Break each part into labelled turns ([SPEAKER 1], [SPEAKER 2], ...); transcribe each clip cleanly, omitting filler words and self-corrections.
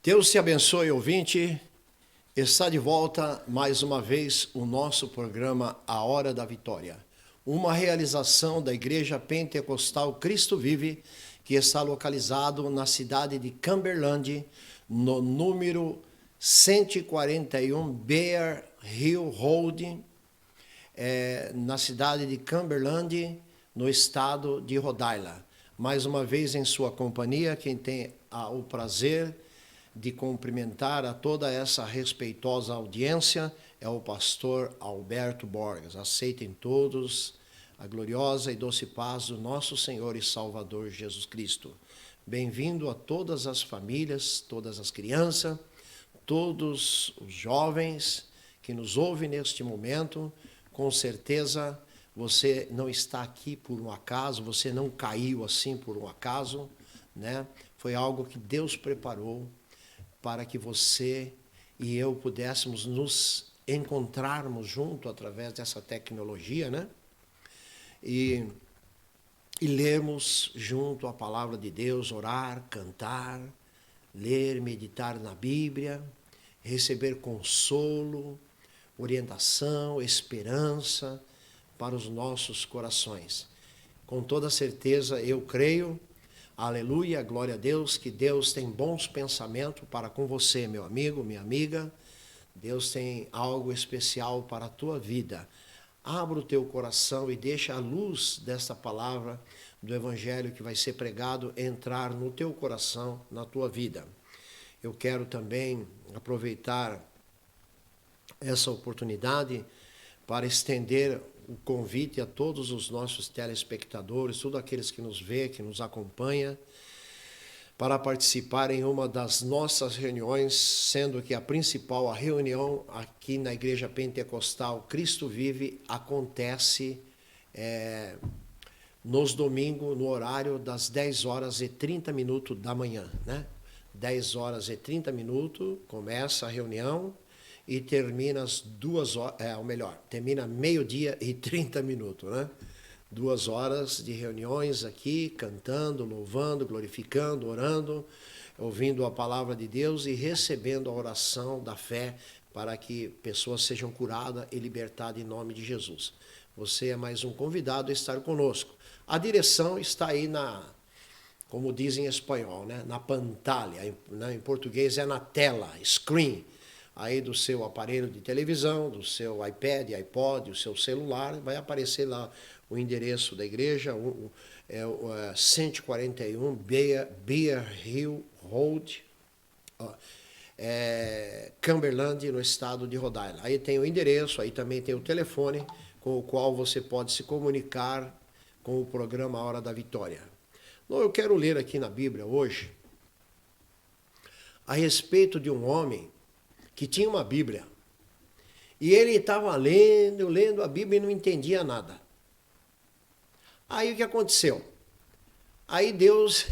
[SPEAKER 1] Deus te abençoe, ouvinte. Está de volta mais uma vez o nosso programa A Hora da Vitória, uma realização da Igreja Pentecostal Cristo Vive, que está localizado na cidade de Cumberland, no número 141 Bear Hill Road, na cidade de Cumberland, no estado de Rhode Island. Mais uma vez em sua companhia, quem tem o prazer de cumprimentar a toda essa respeitosa audiência é o pastor Alberto Borges. Aceitem todos a gloriosa e doce paz do nosso Senhor e Salvador Jesus Cristo. Bem-vindo a todas as famílias, todas as crianças, todos os jovens que nos ouvem neste momento. Com certeza você não está aqui por um acaso, você não caiu assim por um acaso, né? Foi algo que Deus preparou para que você e eu pudéssemos nos encontrarmos junto através dessa tecnologia, né? E lermos junto a palavra de Deus, orar, cantar, ler, meditar na Bíblia, receber consolo, orientação, esperança para os nossos corações. Com toda certeza eu creio, aleluia, glória a Deus, que Deus tem bons pensamentos para com você, meu amigo, minha amiga. Deus tem algo especial para a tua vida. Abra o teu coração e deixa a luz desta palavra do Evangelho que vai ser pregado entrar no teu coração, na tua vida. Eu quero também aproveitar essa oportunidade para estender o convite a todos os nossos telespectadores, todos aqueles que nos vê, que nos acompanha, para participar em uma das nossas reuniões, sendo que a principal, a reunião aqui na Igreja Pentecostal Cristo Vive, acontece nos domingos, no horário das 10 horas e 30 minutos da manhã, né? 10 horas e 30 minutos, começa a reunião, e termina às 2 horas, ou melhor, termina meio-dia e 30 minutos, né? 2 horas de reuniões aqui, cantando, louvando, glorificando, orando, ouvindo a palavra de Deus e recebendo a oração da fé para que pessoas sejam curadas e libertadas em nome de Jesus. Você é mais um convidado a estar conosco. A direção está aí como dizem em espanhol, né? Na pantalla, em português é na tela, screen, aí do seu aparelho de televisão, do seu iPad, iPod, o seu celular, vai aparecer lá o endereço da igreja, 141 Bear Hill Road, Cumberland, no estado de Rhode Island. Aí tem o endereço, aí também tem o telefone com o qual você pode se comunicar com o programa A Hora da Vitória. Eu quero ler aqui na Bíblia hoje a respeito de um homem que tinha uma Bíblia. E ele estava lendo a Bíblia e não entendia nada. Aí o que aconteceu? Aí Deus,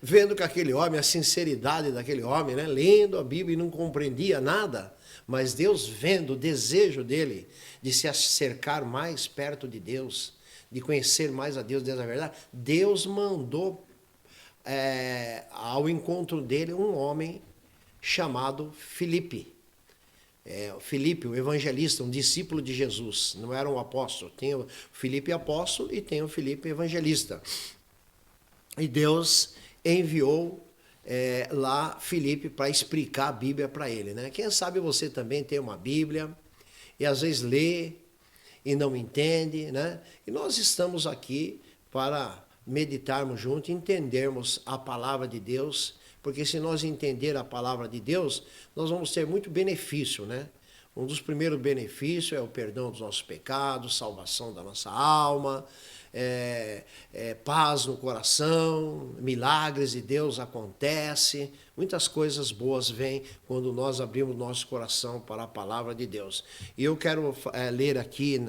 [SPEAKER 1] vendo que aquele homem, a sinceridade daquele homem, né, lendo a Bíblia e não compreendia nada, mas Deus vendo o desejo dele de se acercar mais perto de Deus, de conhecer mais a Deus dessa verdade, Deus mandou ao encontro dele um homem chamado Filipe. Filipe, o evangelista, um discípulo de Jesus, não era um apóstolo. Tem o Filipe apóstolo e tem o Filipe evangelista. E Deus enviou lá Filipe para explicar a Bíblia para ele, né? Quem sabe você também tem uma Bíblia e às vezes lê e não entende, né? E nós estamos aqui para meditarmos juntos, entendermos a palavra de Deus, porque se nós entender a palavra de Deus, nós vamos ter muito benefício, né? Um dos primeiros benefícios é o perdão dos nossos pecados, salvação da nossa alma, paz no coração, milagres de Deus acontecem, muitas coisas boas vêm quando nós abrimos nosso coração para a palavra de Deus. E eu quero ler aqui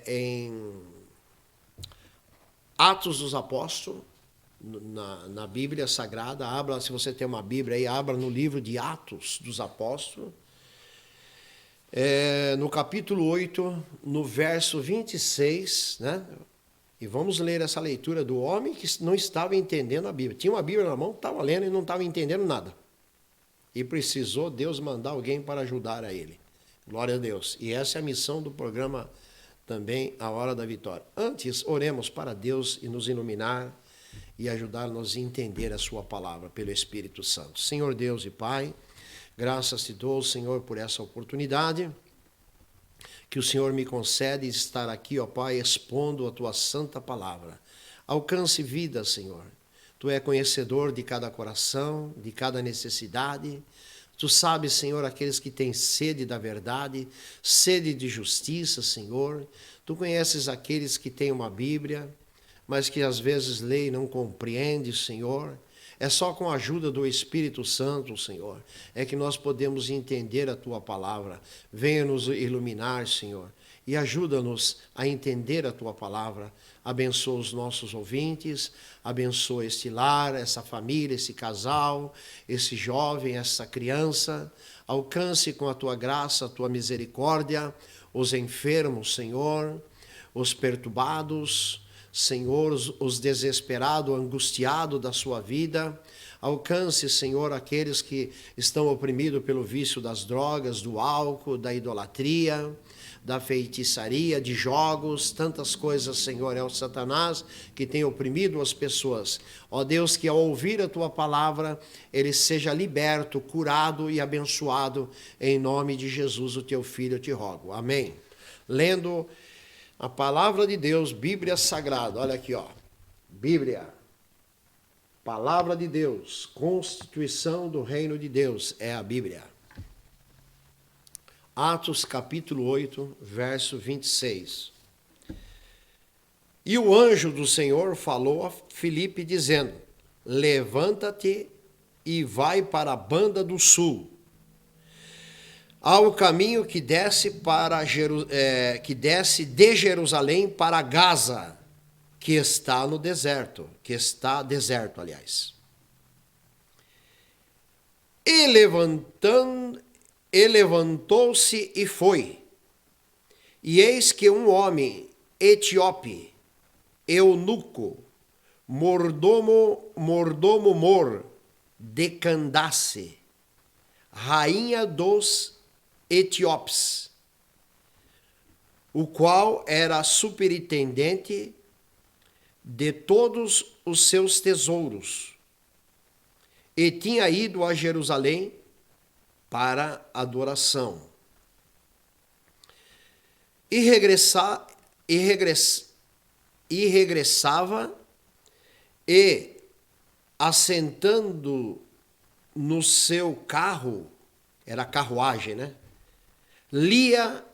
[SPEAKER 1] em Atos dos Apóstolos, na Bíblia Sagrada. Abra, se você tem uma Bíblia aí, abra no livro de Atos dos Apóstolos, no capítulo 8, no verso 26, né? E vamos ler essa leitura do homem que não estava entendendo a Bíblia. Tinha uma Bíblia na mão, estava lendo e não estava entendendo nada. e precisou Deus mandar alguém para ajudar a ele. Glória a Deus. E essa é a missão do programa também, A Hora da Vitória. Antes, oremos para Deus e nos iluminar e ajudar-nos a entender a sua palavra pelo Espírito Santo. Senhor Deus e Pai, graças te dou, Senhor, por essa oportunidade que o Senhor me concede estar aqui, ó Pai, expondo a tua santa palavra. Alcance vida, Senhor. Tu é conhecedor de cada coração, de cada necessidade. Tu sabes, Senhor, aqueles que têm sede da verdade, sede de justiça, Senhor. Tu conheces aqueles que têm uma Bíblia, mas que às vezes lê e não compreende, Senhor. É só com a ajuda do Espírito Santo, Senhor, é que nós podemos entender a Tua palavra. Venha nos iluminar, Senhor, e ajuda-nos a entender a Tua palavra. Abençoa os nossos ouvintes, abençoa este lar, essa família, esse casal, esse jovem, essa criança. Alcance com a Tua graça, a Tua misericórdia, os enfermos, Senhor, os perturbados, Senhor, os desesperados, angustiados da sua vida. Alcance, Senhor, aqueles que estão oprimidos pelo vício das drogas, do álcool, da idolatria, da feitiçaria, de jogos, tantas coisas, Senhor. É o Satanás que tem oprimido as pessoas. Ó Deus, que ao ouvir a Tua palavra, ele seja liberto, curado e abençoado. Em nome de Jesus, o Teu Filho, eu te rogo. Amém. Lendo a palavra de Deus, Bíblia Sagrada, olha aqui, ó. Bíblia, palavra de Deus, constituição do reino de Deus, é a Bíblia. Atos capítulo 8, verso 26. E o anjo do Senhor falou a Filipe dizendo: levanta-te e vai para a banda do sul, ao caminho que desce de Jerusalém para Gaza, que está no deserto, aliás. E levantou-se e foi. E eis que um homem etíope, eunuco, mordomo mor de Candace, rainha dos etíopes, o qual era superintendente de todos os seus tesouros, e tinha ido a Jerusalém para adoração. E regressava, e assentando no seu carro, era carruagem, né? Lia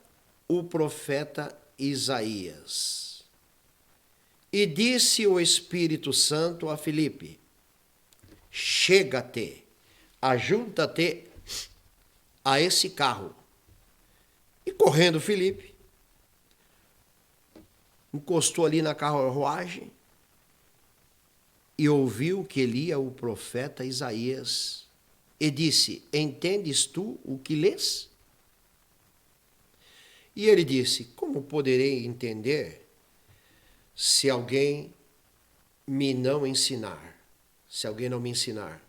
[SPEAKER 1] o profeta Isaías. E disse o Espírito Santo a Filipe: chega-te, ajunta-te a esse carro. E correndo Filipe, encostou ali na carruagem e ouviu que lia o profeta Isaías e disse: entendes tu o que lês? E ele disse: como poderei entender se alguém me não ensinar? Se alguém não me ensinar.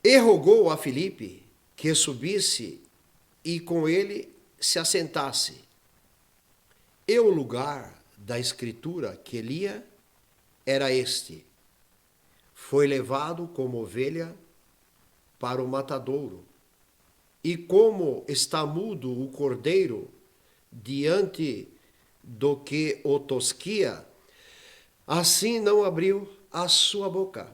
[SPEAKER 1] E rogou a Filipe que subisse e com ele se assentasse. E o lugar da escritura que lia era este: foi levado como ovelha para o matadouro, e como está mudo o cordeiro diante do que o tosquia, assim não abriu a sua boca.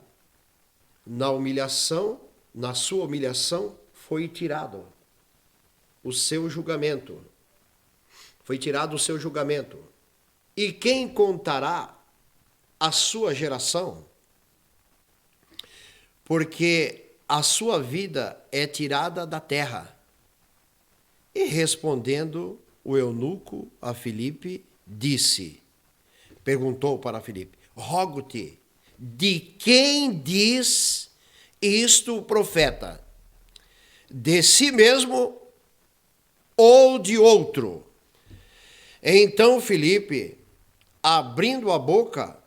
[SPEAKER 1] Na sua humilhação foi tirado o seu julgamento. Foi tirado o seu julgamento. E quem contará a sua geração? Porque a sua vida é tirada da terra. E respondendo o eunuco a Filipe, perguntou para Filipe: rogo-te, de quem diz isto o profeta? De si mesmo ou de outro? Então Filipe, abrindo a boca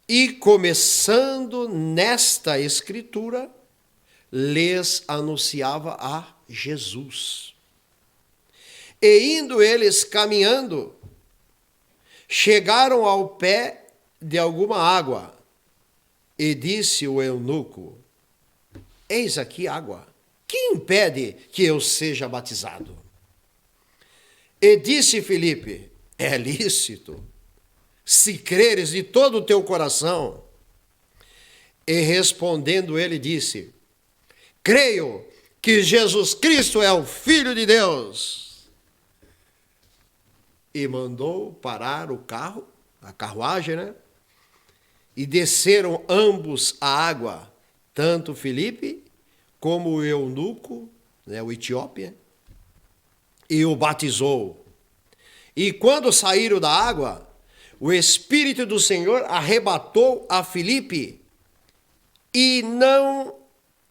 [SPEAKER 1] e começando nesta escritura, lhes anunciava a Jesus. E indo eles caminhando, chegaram ao pé de alguma água, e disse o eunuco: eis aqui água, que impede que eu seja batizado? E disse Filipe: é lícito, se creres de todo o teu coração. E respondendo ele disse: creio que Jesus Cristo é o Filho de Deus. E mandou parar o carro, a carruagem, né? E desceram ambos à água, tanto Filipe como o eunuco, né, o etíope, e o batizou. E quando saíram da água, o Espírito do Senhor arrebatou a Filipe, e não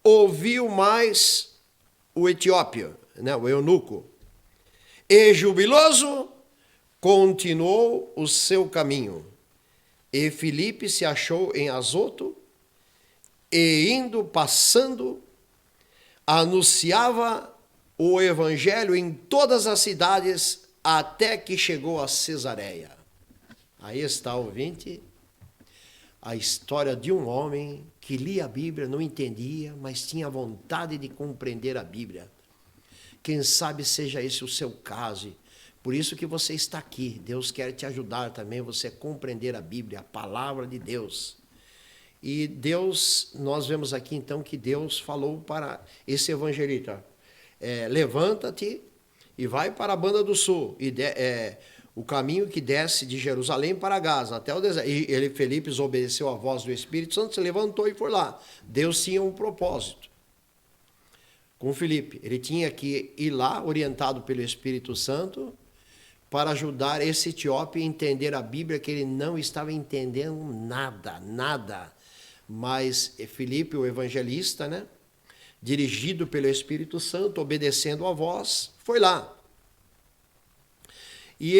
[SPEAKER 1] ouviu mais o etíope, né, o eunuco. E jubiloso, continuou o seu caminho. E Filipe se achou em Azoto, e indo, passando, anunciava o evangelho em todas as cidades, até que chegou a Cesareia. Aí está, ouvinte, a história de um homem que lia a Bíblia, não entendia, mas tinha vontade de compreender a Bíblia. Quem sabe seja esse o seu caso. Por isso que você está aqui. Deus quer te ajudar também, você a compreender a Bíblia, a palavra de Deus. E Deus, nós vemos aqui então que Deus falou para esse evangelista: levanta-te e vai para a banda do sul, o caminho que desce de Jerusalém para Gaza, até o deserto. E ele, Felipe, obedeceu à voz do Espírito Santo, se levantou e foi lá. Deus tinha um propósito com Felipe. Ele tinha que ir lá, orientado pelo Espírito Santo, para ajudar esse etíope a entender a Bíblia, que ele não estava entendendo nada. Mas Felipe, o evangelista, né, dirigido pelo Espírito Santo, obedecendo a voz, foi lá. E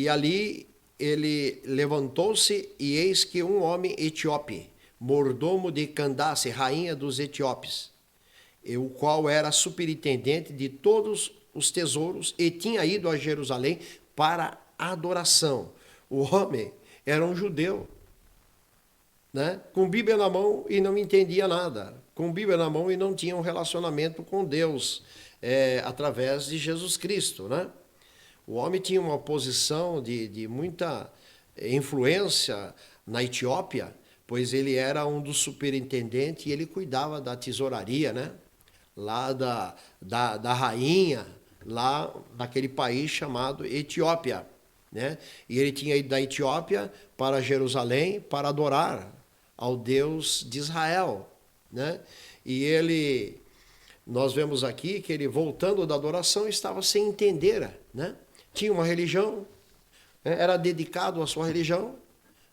[SPEAKER 1] ali ele levantou-se, e eis que um homem etíope, mordomo de Candace, rainha dos etíopes, o qual era superintendente de todos os tesouros, e tinha ido a Jerusalém para adoração. O homem era um judeu, né? Com Bíblia na mão e não entendia nada. Com Bíblia na mão e não tinha um relacionamento com Deus, através de Jesus Cristo, né? O homem tinha uma posição de muita influência na Etiópia, pois ele era um dos superintendentes e ele cuidava da tesouraria, né? Lá da rainha, lá daquele país chamado Etiópia, né? E ele tinha ido da Etiópia para Jerusalém para adorar ao Deus de Israel, né? E nós vemos aqui que ele, voltando da adoração, estava sem entender, né? Tinha uma religião, né? Era dedicado à sua religião,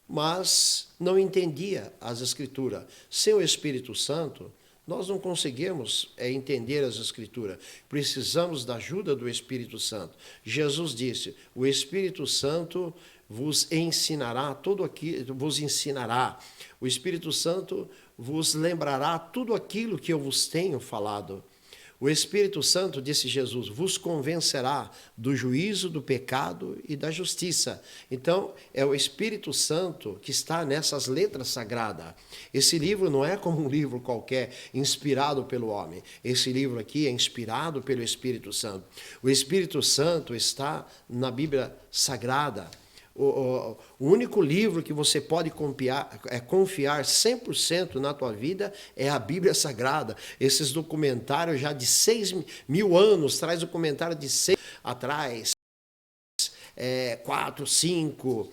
[SPEAKER 1] mas não entendia as Escrituras. Sem o Espírito Santo, nós não conseguimos entender as Escrituras. Precisamos da ajuda do Espírito Santo. Jesus disse: o Espírito Santo vos ensinará tudo aquilo, vos ensinará. O Espírito Santo vos lembrará tudo aquilo que eu vos tenho falado. O Espírito Santo, disse Jesus, vos convencerá do juízo, do pecado e da justiça. Então, é o Espírito Santo que está nessas letras sagradas. Esse livro não é como um livro qualquer, inspirado pelo homem. Esse livro aqui é inspirado pelo Espírito Santo. O Espírito Santo está na Bíblia Sagrada. O único livro que você pode confiar 100% na tua vida é a Bíblia Sagrada. Esses documentários já de 6.000 anos, traz o comentário de 6 atrás, 4, 5,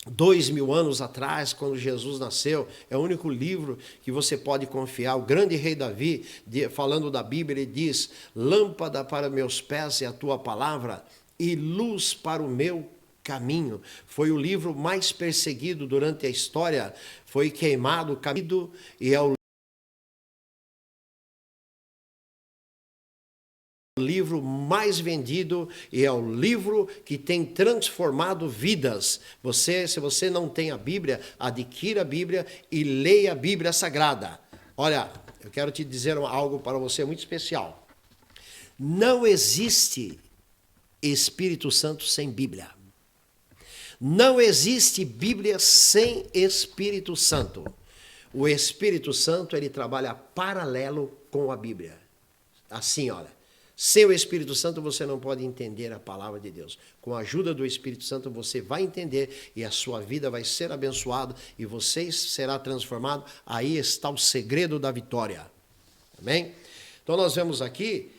[SPEAKER 1] 2.000 anos atrás, quando Jesus nasceu. É o único livro que você pode confiar. O grande rei Davi, falando da Bíblia, ele diz: lâmpada para meus pés é a tua palavra e luz para o meu caminho. Foi o livro mais perseguido durante a história, foi queimado, caído, e é o livro mais vendido e é o livro que tem transformado vidas. Se você não tem a Bíblia, adquira a Bíblia e leia a Bíblia Sagrada. Olha, eu quero te dizer algo para você muito especial. Não existe Espírito Santo sem Bíblia. Não existe Bíblia sem Espírito Santo. O Espírito Santo, ele trabalha paralelo com a Bíblia. Assim, olha, sem o Espírito Santo você não pode entender a palavra de Deus. Com a ajuda do Espírito Santo você vai entender e a sua vida vai ser abençoada e você será transformado. Aí está o segredo da vitória. Amém? Então nós vemos aqui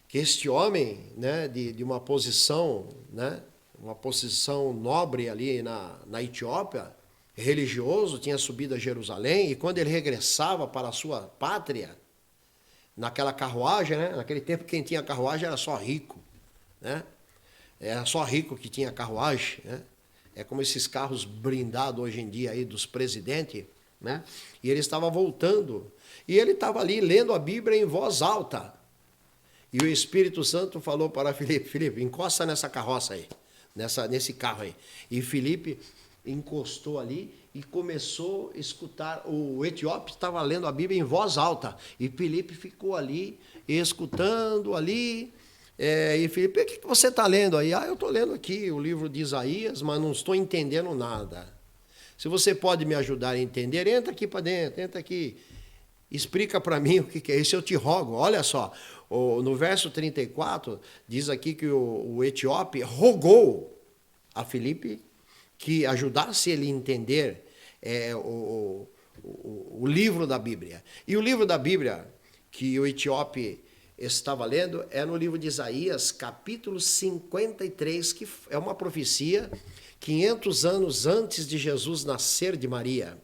[SPEAKER 1] que este homem, né, de uma posição, né, uma posição nobre ali na Etiópia, religioso, tinha subido a Jerusalém, e quando ele regressava para a sua pátria, naquela carruagem, né? Naquele tempo quem tinha carruagem era só rico, né? Era só rico que tinha carruagem, né? É como esses carros blindados hoje em dia aí dos presidentes, né? E ele estava voltando, e ele estava ali lendo a Bíblia em voz alta. E o Espírito Santo falou para Filipe, encosta nessa carroça aí, nesse carro aí. E Filipe encostou ali e começou a escutar. O etíope estava lendo a Bíblia em voz alta. E Filipe ficou ali, escutando ali. E Filipe, o que você está lendo aí? Eu estou lendo aqui o livro de Isaías, mas não estou entendendo nada. Se você pode me ajudar a entender, entra aqui para dentro, entra aqui. Explica para mim o que é isso, eu te rogo. Olha só, no verso 34, diz aqui que o etíope rogou a Filipe que ajudasse ele a entender o livro da Bíblia. E o livro da Bíblia que o etíope estava lendo é no livro de Isaías, capítulo 53, que é uma profecia 500 anos antes de Jesus nascer de Maria,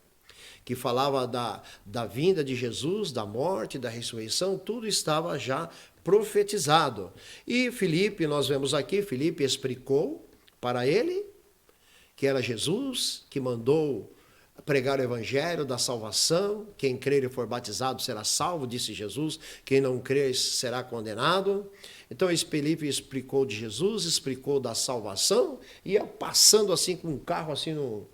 [SPEAKER 1] que falava da vinda de Jesus, da morte, da ressurreição, tudo estava já profetizado. E Filipe, nós vemos aqui, Filipe explicou para ele que era Jesus que mandou pregar o evangelho da salvação. Quem crer e for batizado será salvo, disse Jesus. Quem não crer será condenado. Então Filipe explicou de Jesus, explicou da salvação, ia passando assim com um carro assim num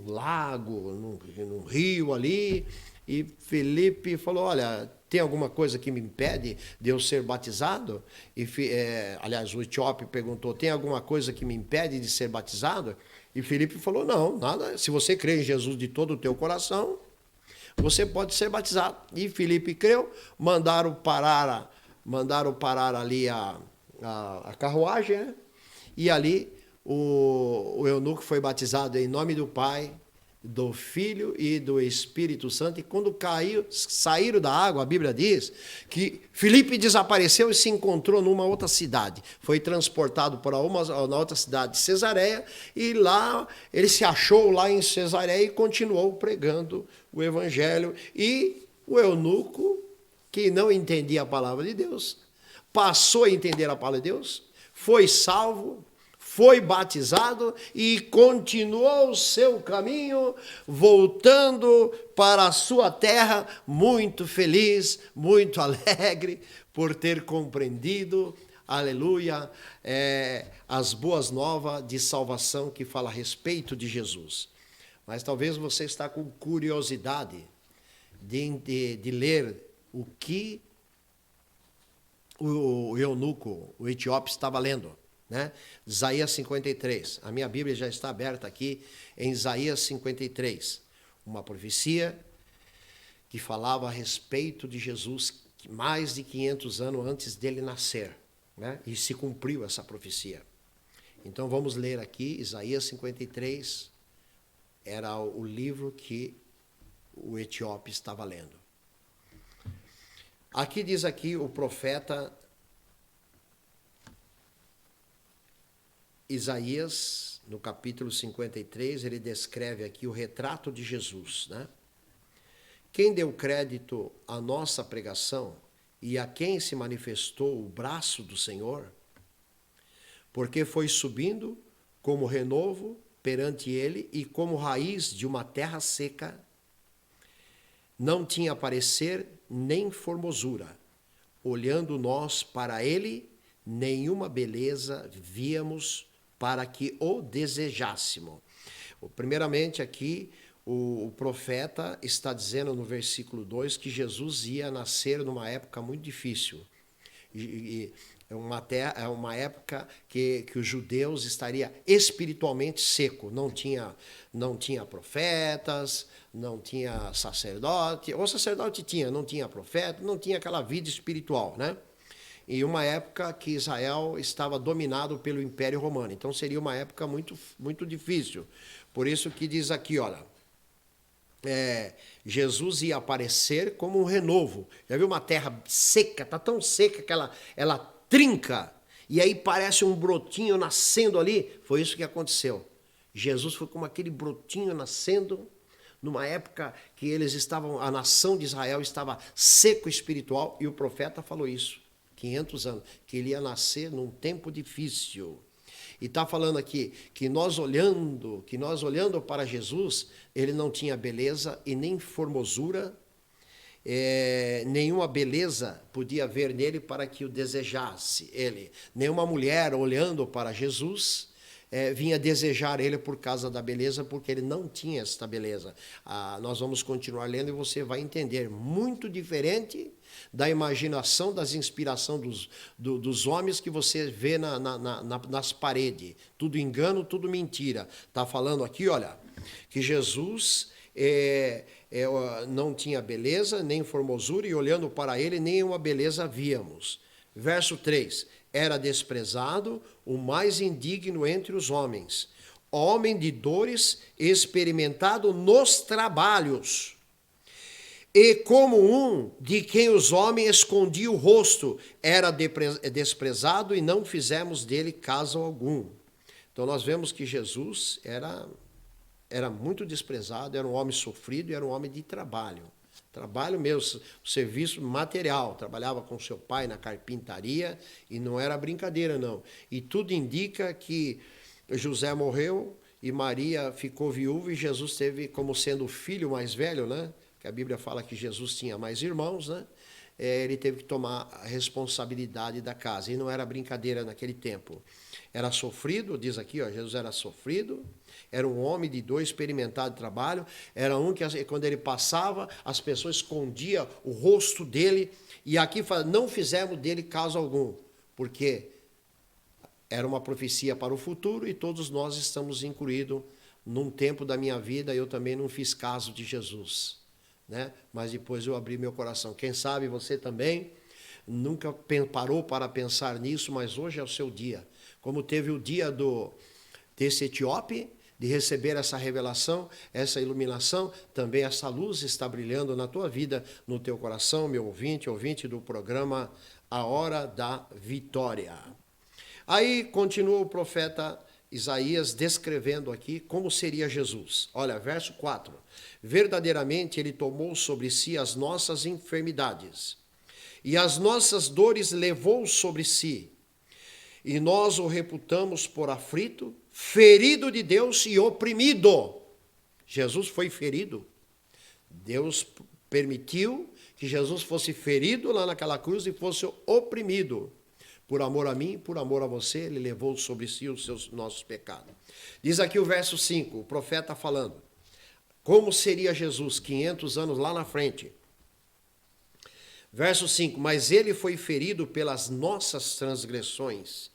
[SPEAKER 1] lago, num rio ali. E Filipe falou, olha, tem alguma coisa que me impede de eu ser batizado? Aliás, o etíope perguntou, tem alguma coisa que me impede de ser batizado? E Filipe falou, não, nada. Se você crê em Jesus de todo o teu coração, você pode ser batizado. E Filipe creu, mandaram parar ali a carruagem, né? E ali o eunuco foi batizado em nome do Pai, do Filho e do Espírito Santo. E quando saíram da água, a Bíblia diz que Filipe desapareceu e se encontrou numa outra cidade. Foi transportado para na outra cidade de Cesareia, e lá ele se achou lá em Cesareia e continuou pregando o evangelho. E o eunuco, que não entendia a palavra de Deus, passou a entender a palavra de Deus, foi salvo, foi batizado e continuou o seu caminho, voltando para a sua terra, muito feliz, muito alegre, por ter compreendido, aleluia, as boas novas de salvação que fala a respeito de Jesus. Mas talvez você está com curiosidade de ler o que o eunuco, o etíope, estava lendo. Né? Isaías 53, a minha Bíblia já está aberta aqui em Isaías 53, uma profecia que falava a respeito de Jesus mais de 500 anos antes dele nascer, né? E se cumpriu essa profecia. Então vamos ler aqui, Isaías 53, era o livro que o etíope estava lendo. Aqui diz aqui o profeta Isaías, no capítulo 53, ele descreve aqui o retrato de Jesus, né? Quem deu crédito à nossa pregação e a quem se manifestou o braço do Senhor? Porque foi subindo como renovo perante ele e como raiz de uma terra seca, não tinha parecer nem formosura. Olhando nós para ele, nenhuma beleza víamos para que o desejássemos. Primeiramente aqui, o profeta está dizendo no versículo 2 que Jesus ia nascer numa época muito difícil. É uma época que os judeus estariam espiritualmente seco. Não tinha profetas, não tinha sacerdote. Ou sacerdote tinha, não tinha profeta, não tinha aquela vida espiritual, né? E uma época que Israel estava dominado pelo Império Romano. Então seria uma época muito, muito difícil. Por isso que diz aqui, olha, Jesus ia aparecer como um renovo. Já viu uma terra seca? Está tão seca que ela trinca. E aí parece um brotinho nascendo ali. Foi isso que aconteceu. Jesus foi como aquele brotinho nascendo numa época que a nação de Israel estava seco espiritual. E o profeta falou isso. 500 anos, que ele ia nascer num tempo difícil. E está falando aqui que nós olhando para Jesus, ele não tinha beleza e nem formosura, nenhuma beleza podia haver nele para que o desejasse ele. Nenhuma mulher olhando para Jesus vinha desejar ele por causa da beleza, porque ele não tinha esta beleza. Nós vamos continuar lendo e você vai entender. Muito diferente da imaginação, das inspirações dos homens que você vê nas paredes. Tudo engano, tudo mentira. Está falando aqui, olha, que Jesus não tinha beleza, nem formosura, e olhando para ele, nenhuma beleza víamos. Verso 3. Era desprezado, o mais indigno entre os homens, homem de dores, experimentado nos trabalhos, e como um de quem os homens escondiam o rosto, era desprezado e não fizemos dele caso algum. Então nós vemos que Jesus era muito desprezado, era um homem sofrido e era um homem de trabalho. Trabalho mesmo, serviço material. Trabalhava com seu pai na carpintaria e não era brincadeira, não. E tudo indica que José morreu e Maria ficou viúva e Jesus teve, como sendo o filho mais velho, né? Que a Bíblia fala que Jesus tinha mais irmãos, né? Ele teve que tomar a responsabilidade da casa. E não era brincadeira naquele tempo. Era sofrido, diz aqui, ó, Jesus era sofrido, era um homem de dor, experimentado de trabalho, era um que quando ele passava, as pessoas escondiam o rosto dele, e aqui fala, não fizemos dele caso algum, porque era uma profecia para o futuro e todos nós estamos incluídos num tempo da minha vida, eu também não fiz caso de Jesus, né? Mas depois eu abri meu coração. Quem sabe você também nunca parou para pensar nisso, mas hoje é o seu dia. Como teve o dia desse etíope, de receber essa revelação, essa iluminação, também essa luz está brilhando na tua vida, no teu coração, meu ouvinte do programa A Hora da Vitória. Aí continua o profeta Isaías descrevendo aqui como seria Jesus. Olha, verso 4. Verdadeiramente ele tomou sobre si as nossas enfermidades e as nossas dores levou sobre si. E nós o reputamos por aflito, ferido de Deus e oprimido. Jesus foi ferido. Deus permitiu que Jesus fosse ferido lá naquela cruz e fosse oprimido. Por amor a mim, por amor a você, ele levou sobre si os nossos pecados. Diz aqui o verso 5, o profeta falando. Como seria Jesus 500 anos lá na frente? Verso 5, mas ele foi ferido pelas nossas transgressões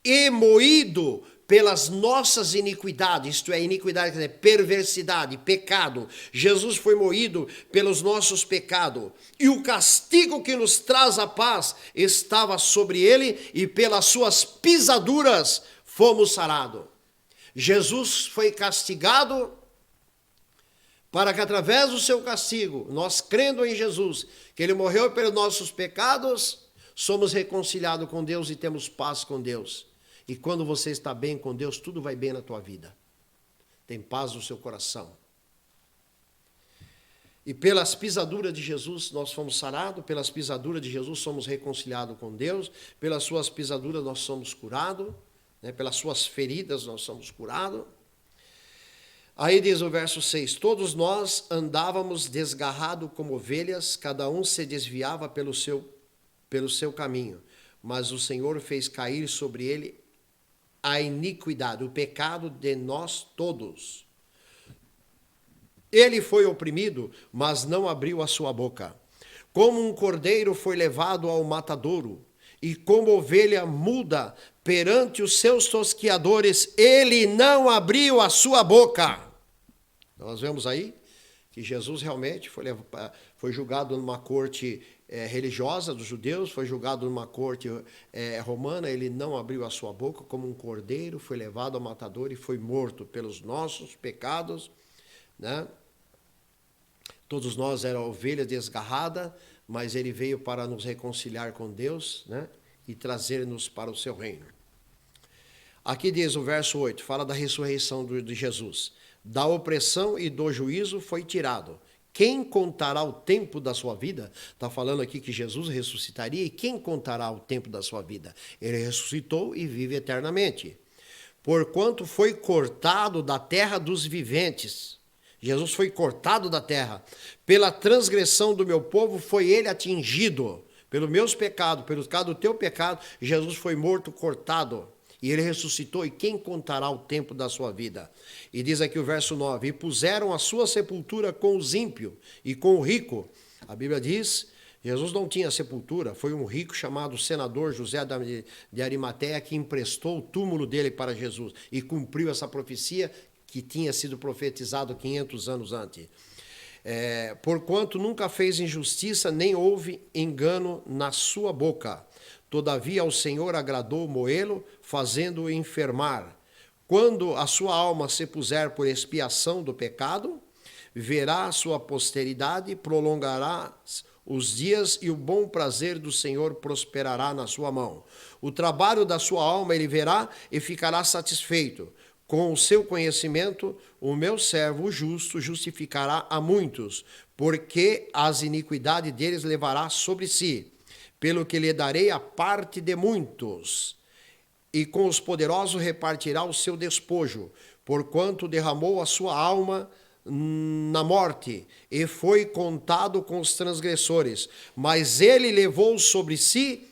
[SPEAKER 1] e moído pelas nossas iniquidades, isto é, iniquidade, quer dizer, perversidade, pecado. Jesus foi moído pelos nossos pecados, e o castigo que nos traz a paz estava sobre ele, e pelas suas pisaduras fomos sarados. Jesus foi castigado para que através do seu castigo, nós crendo em Jesus, que ele morreu pelos nossos pecados, somos reconciliados com Deus e temos paz com Deus. E quando você está bem com Deus, tudo vai bem na tua vida. Tem paz no seu coração. E pelas pisaduras de Jesus nós fomos sarados, pelas pisaduras de Jesus somos reconciliados com Deus, pelas suas pisaduras nós somos curados, né? Pelas suas feridas nós somos curados. Aí diz o verso 6, todos nós andávamos desgarrados como ovelhas, cada um se desviava pelo seu caminho, mas o Senhor fez cair sobre ele a iniquidade, o pecado de nós todos. Ele foi oprimido, mas não abriu a sua boca. Como um cordeiro foi levado ao matadouro, e como ovelha muda perante os seus tosquiadores, ele não abriu a sua boca. Nós vemos aí que Jesus realmente foi julgado numa corte religiosa dos judeus, foi julgado numa corte romana, ele não abriu a sua boca, como um cordeiro foi levado ao matador e foi morto pelos nossos pecados, né? Todos nós éramos ovelha desgarrada, mas ele veio para nos reconciliar com Deus, né? E trazer-nos para o seu reino. Aqui diz o verso 8, fala da ressurreição de Jesus. Da opressão e do juízo foi tirado. Quem contará o tempo da sua vida? Está falando aqui que Jesus ressuscitaria, e quem contará o tempo da sua vida? Ele ressuscitou e vive eternamente. Porquanto foi cortado da terra dos viventes. Jesus foi cortado da terra. Pela transgressão do meu povo foi ele atingido. Pelos meus pecados, pelo pecado do teu pecado, Jesus foi morto, cortado. E ele ressuscitou, e quem contará o tempo da sua vida? E diz aqui o verso 9, e puseram a sua sepultura com os ímpios e com o rico. A Bíblia diz, Jesus não tinha sepultura, foi um rico chamado senador José de Arimateia que emprestou o túmulo dele para Jesus e cumpriu essa profecia que tinha sido profetizado 500 anos antes. Porquanto nunca fez injustiça, nem houve engano na sua boca. Todavia ao Senhor agradou moê-lo, fazendo-o enfermar. Quando a sua alma se puser por expiação do pecado, verá a sua posteridade, prolongará os dias e o bom prazer do Senhor prosperará na sua mão. O trabalho da sua alma ele verá e ficará satisfeito. Com o seu conhecimento, o meu servo o justo justificará a muitos, porque as iniquidades deles levará sobre si. Pelo que lhe darei a parte de muitos, e com os poderosos repartirá o seu despojo, porquanto derramou a sua alma na morte, e foi contado com os transgressores. Mas ele levou sobre si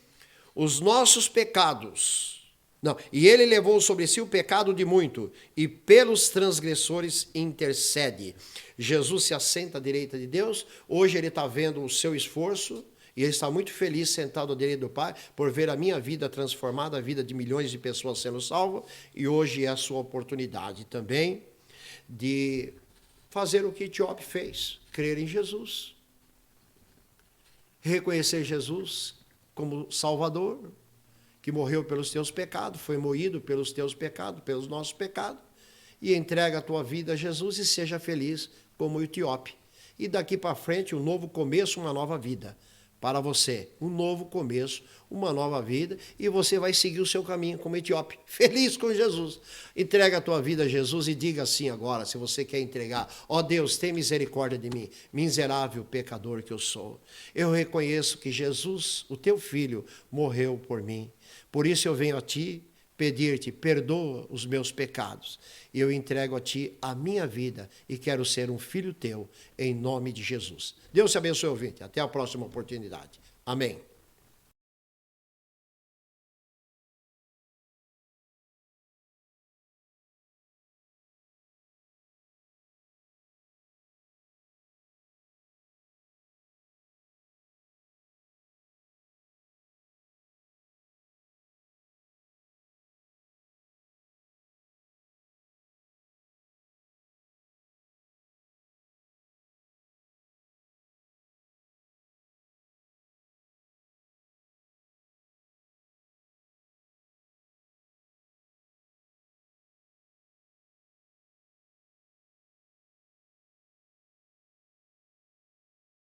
[SPEAKER 1] os nossos pecados. E ele levou sobre si o pecado de muito, e pelos transgressores intercede. Jesus se assenta à direita de Deus, hoje ele está vendo o seu esforço, e ele está muito feliz sentado à direita do Pai por ver a minha vida transformada, a vida de milhões de pessoas sendo salvas. E hoje é a sua oportunidade também de fazer o que Etíope fez, crer em Jesus. Reconhecer Jesus como Salvador, que morreu pelos teus pecados, foi moído pelos teus pecados, pelos nossos pecados. E entrega a tua vida a Jesus e seja feliz como o Etíope. E daqui para frente um novo começo, uma nova vida. Para você, um novo começo, uma nova vida, e você vai seguir o seu caminho como Etíope, feliz com Jesus. Entrega a tua vida a Jesus e diga assim agora, se você quer entregar: ó Deus, tem misericórdia de mim, miserável pecador que eu sou. Eu reconheço que Jesus, o teu filho, morreu por mim. Por isso eu venho a ti pedir-te, perdoa os meus pecados. E eu entrego a ti a minha vida e quero ser um filho teu, em nome de Jesus. Deus te abençoe, ouvinte. Até a próxima oportunidade. Amém.